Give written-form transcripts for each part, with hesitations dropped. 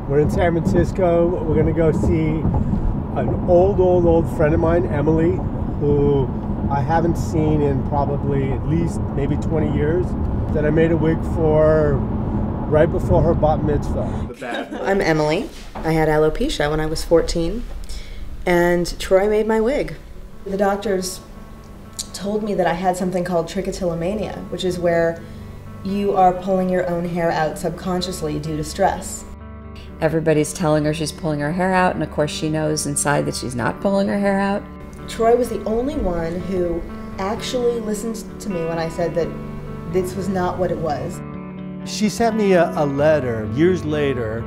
We're in San Francisco. We're gonna go see an old friend of mine, Emily, who I haven't seen in probably at least maybe 20 years, that I made a wig for right before her bat mitzvah. I'm Emily. I had alopecia when I was 14, and Troy made my wig. The doctors told me that I had something called trichotillomania, which is where you are pulling your own hair out subconsciously due to stress. Everybody's telling her she's pulling her hair out, and of course she knows inside that she's not pulling her hair out. Troy was the only one who actually listened to me when I said that this was not what it was. She sent me a letter years later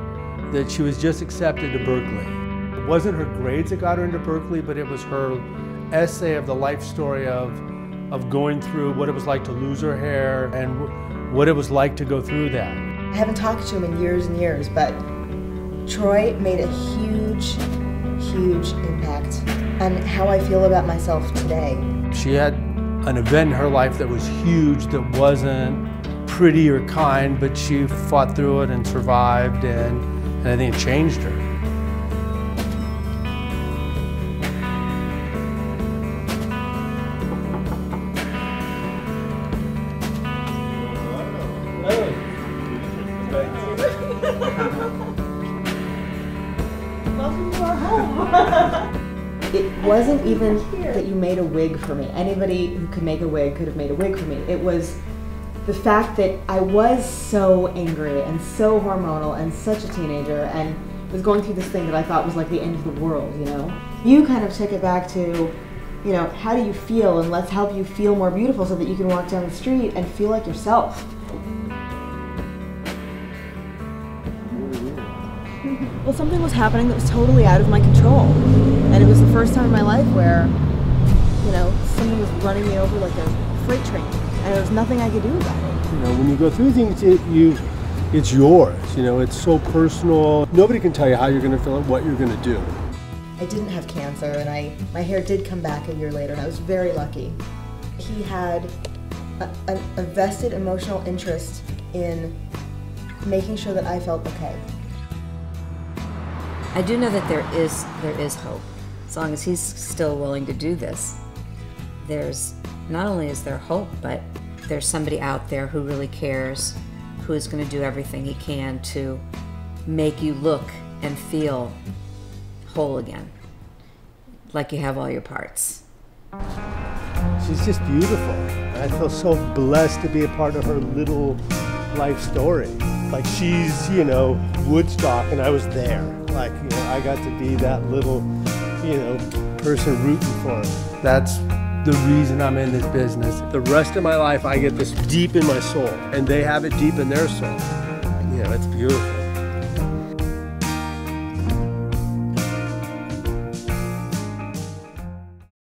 that she was just accepted to Berkeley. It wasn't her grades that got her into Berkeley, but it was her essay of the life story of going through what it was like to lose her hair and what it was like to go through that. I haven't talked to him in years and years, but Troy made a huge, huge impact on how I feel about myself today. She had an event in her life that was huge, that wasn't pretty or kind, but she fought through it and survived, and I think it changed her. Welcome to our home. It wasn't even that you made a wig for me. Anybody who could make a wig could have made a wig for me. It was the fact that I was so angry and so hormonal and such a teenager and was going through this thing that I thought was like the end of the world, you know? You kind of took it back to, you know, how do you feel, and let's help you feel more beautiful so that you can walk down the street and feel like yourself. Well, something was happening that was totally out of my control. And it was the first time in my life where, you know, someone was running me over like a freight train. And there was nothing I could do about it. You know, when you go through things, it's yours. You know, it's so personal. Nobody can tell you how you're going to feel and what you're going to do. I didn't have cancer, and my hair did come back a year later, and I was very lucky. He had a vested emotional interest in making sure that I felt okay. I do know that there is hope. As long as he's still willing to do this, there's not only is there hope, but there's somebody out there who really cares, who is going to do everything he can to make you look and feel whole again, like you have all your parts. She's just beautiful. I feel so blessed to be a part of her little life story. Like, she's, you know, Woodstock, and I was there. Like, you know, I got to be that little, you know, person rooting for her. That's the reason I'm in this business. The rest of my life, I get this deep in my soul, and they have it deep in their soul. You know, it's beautiful.